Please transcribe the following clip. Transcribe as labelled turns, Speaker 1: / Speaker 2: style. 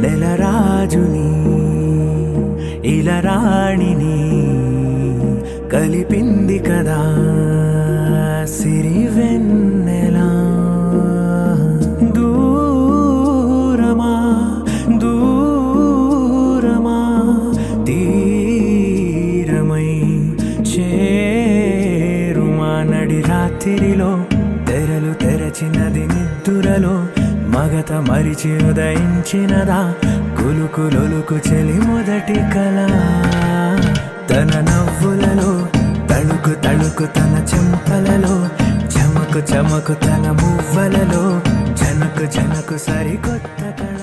Speaker 1: నెలరాజుని ఇలరాణిని కలిపింది కదా సిరివెన్నెలా. దూరమా దూరమా తీరమై చేరుమా. నడి రాత్రిలో తెరలు తెరచినది నిద్దురలో మగత మరిచి ఉదయించినదా కులుకులొలుకు చెలి మొదటి కళ. తన నవ్వులలో తళుకు తళుకు తన చెంపలలో చమకు చమకు తన మువ్వలలో జనకు జనకు సరికొత్త కళ.